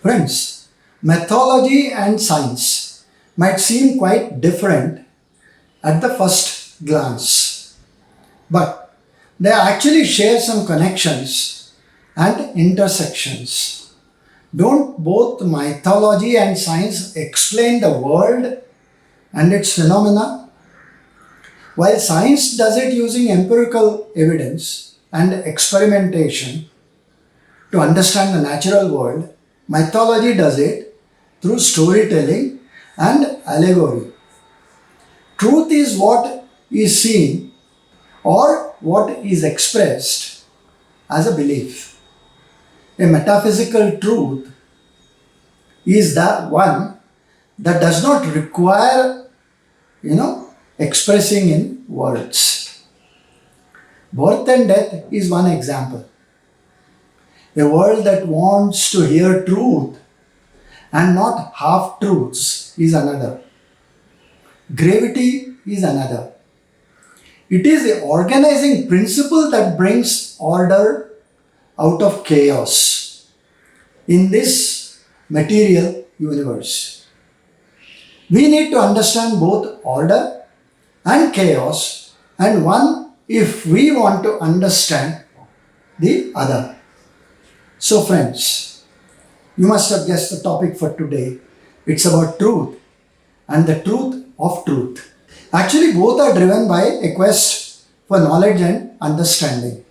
Friends, mythology and science might seem quite different at the first glance, but they actually share some connections and intersections. Don't both mythology and science explain the world and its phenomena? While science does it using empirical evidence and experimentation to understand the natural world, mythology does it through storytelling and allegory. Truth is what is seen or what is expressed as a belief. A metaphysical truth is that one that does not require, expressing in words. Birth and death is one example. A world that wants to hear truth and not half truths is another. Gravity is another. It is the organizing principle that brings order out of chaos in this material universe. We need to understand both order and chaos, and one if we want to understand the other. So, friends, you must have guessed the topic for today. It's about truth and the truth of truth. Actually, both are driven by a quest for knowledge and understanding.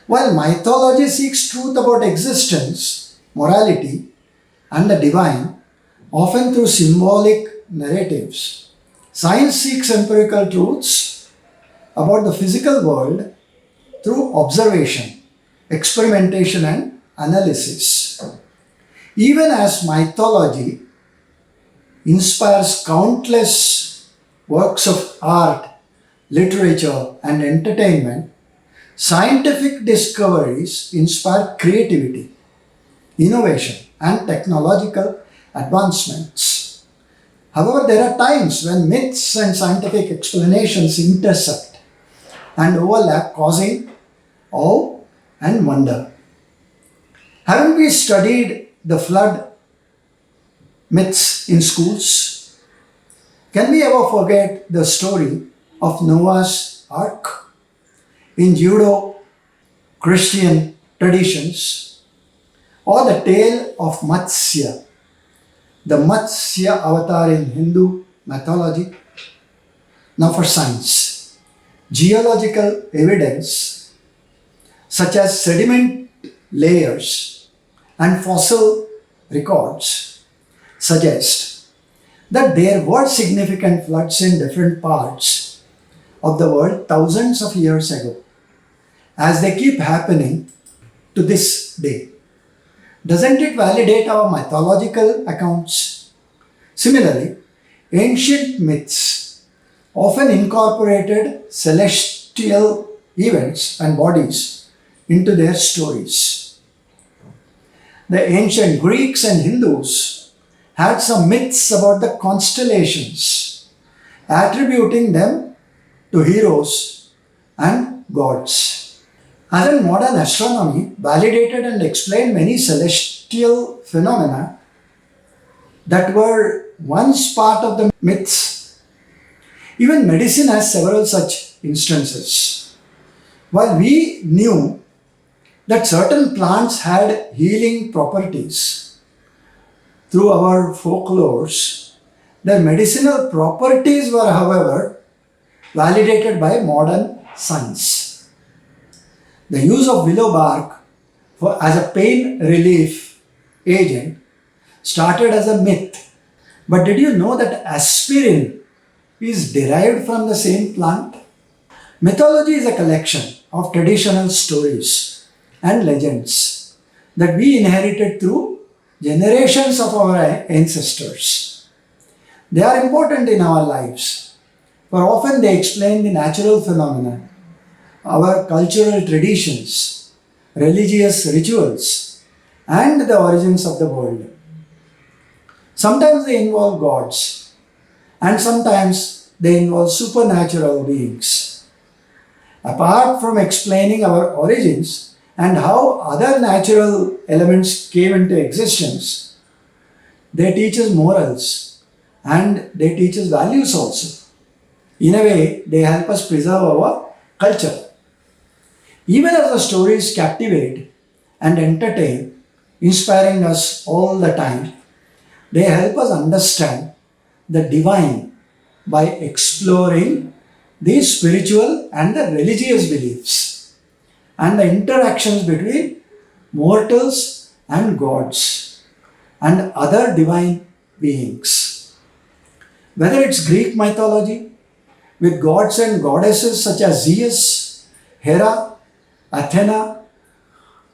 While mythology seeks truth about existence, morality, and the divine, often through symbolic narratives, science seeks empirical truths about the physical world through observation, experimentation, and analysis. Even as mythology inspires countless works of art, literature, and entertainment, scientific discoveries inspire creativity, innovation, and technological advancements. However, there are times when myths and scientific explanations intersect and overlap, causing awe and wonder. Haven't we studied the flood myths in schools? Can we ever forget the story of Noah's Ark? In Judo Christian traditions, or the tale of Matsya, the Matsya avatar in Hindu mythology? Now, for science, geological evidence such as sediment layers and fossil records suggest that there were significant floods in different parts of the world thousands of years ago, as they keep happening to this day. Doesn't it validate our mythological accounts? Similarly, ancient myths often incorporated celestial events and bodies into their stories. The ancient Greeks and Hindus had some myths about the constellations, attributing them to heroes and gods. As in modern astronomy, validated and explained many celestial phenomena that were once part of the myths. Even medicine has several such instances. While we knew that certain plants had healing properties through our folklores, their medicinal properties were, however, validated by modern science. The use of willow bark as a pain relief agent started as a myth. But did you know that aspirin is derived from the same plant? Mythology is a collection of traditional stories and legends that we inherited through generations of our ancestors. They are important in our lives, for often they explain the natural phenomena, our cultural traditions, religious rituals, and the origins of the world. Sometimes they involve gods, and sometimes they involve supernatural beings. Apart from explaining our origins, and how other natural elements came into existence. They teach us morals and they teach us values also. In a way, they help us preserve our culture. Even as the stories captivate and entertain, inspiring us all the time, they help us understand the divine by exploring the spiritual and the religious beliefs and the interactions between mortals and gods and other divine beings. Whether it's Greek mythology with gods and goddesses such as Zeus, Hera, Athena,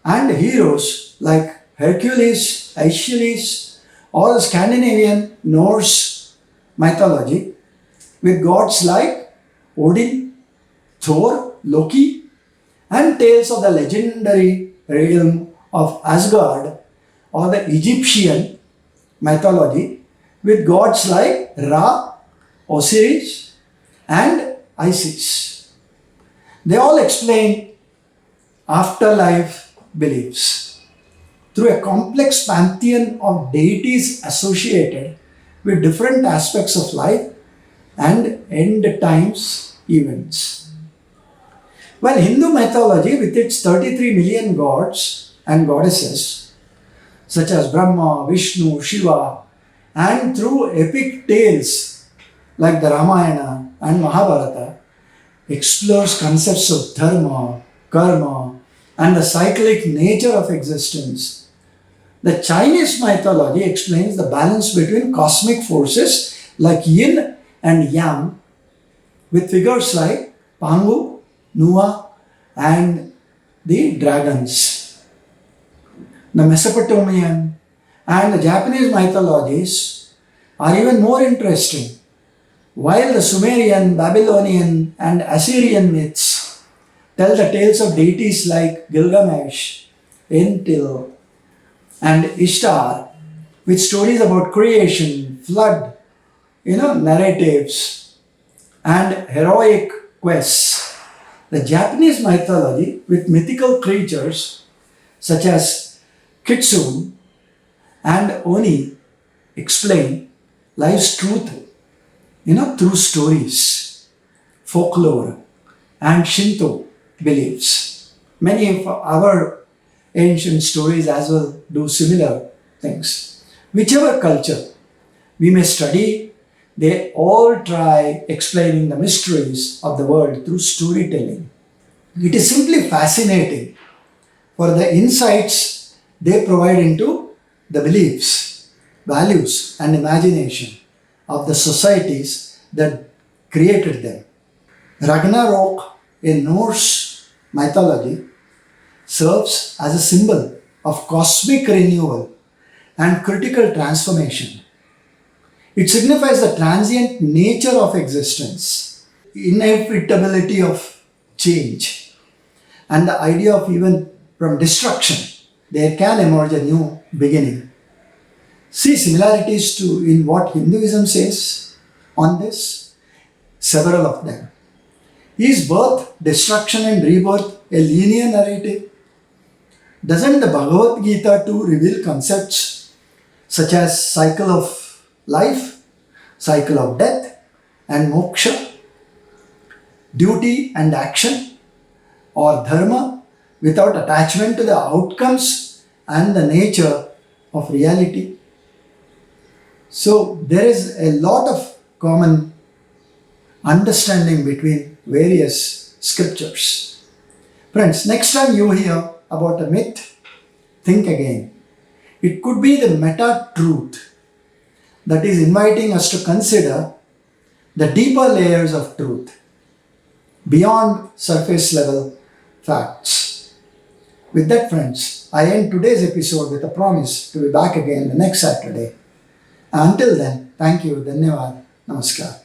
and heroes like Hercules, Achilles, or Scandinavian Norse mythology with gods like Odin, Thor, Loki, and tales of the legendary realm of Asgard or the Egyptian mythology with gods like Ra, Osiris, and Isis. They all explain afterlife beliefs through a complex pantheon of deities associated with different aspects of life and end times events. While Hindu mythology, with its 33 million gods and goddesses, such as Brahma, Vishnu, Shiva, and through epic tales like the Ramayana and Mahabharata, explores concepts of dharma, karma, and the cyclic nature of existence. The Chinese mythology explains the balance between cosmic forces like yin and yang, with figures like Pangu, Nua, and the dragons. The Mesopotamian and the Japanese mythologies are even more interesting, while the Sumerian, Babylonian, and Assyrian myths tell the tales of deities like Gilgamesh, Enlil, and Ishtar, with stories about creation, flood, narratives, and heroic quests. The Japanese mythology, with mythical creatures such as Kitsune and Oni, explain life's truth, through stories, folklore, and Shinto beliefs. Many of our ancient stories as well do similar things. Whichever culture we may study, they all try explaining the mysteries of the world through storytelling. It is simply fascinating for the insights they provide into the beliefs, values, and imagination of the societies that created them. Ragnarok in Norse mythology serves as a symbol of cosmic renewal and critical transformation. It signifies the transient nature of existence, inevitability of change, and the idea of even from destruction, there can emerge a new beginning. See similarities to in what Hinduism says on this, several of them. Is birth, destruction, and rebirth a linear narrative? Doesn't the Bhagavad Gita too reveal concepts such as cycle of life, cycle of death, and moksha, duty and action, or dharma without attachment to the outcomes and the nature of reality? So there is a lot of common understanding between various scriptures. Friends, next time you hear about a myth, think again. It could be the meta truth that is inviting us to consider the deeper layers of truth beyond surface level facts. With that, friends, I end today's episode with a promise to be back again the next Saturday. Until then, thank you, Dhanyavad, Namaskar.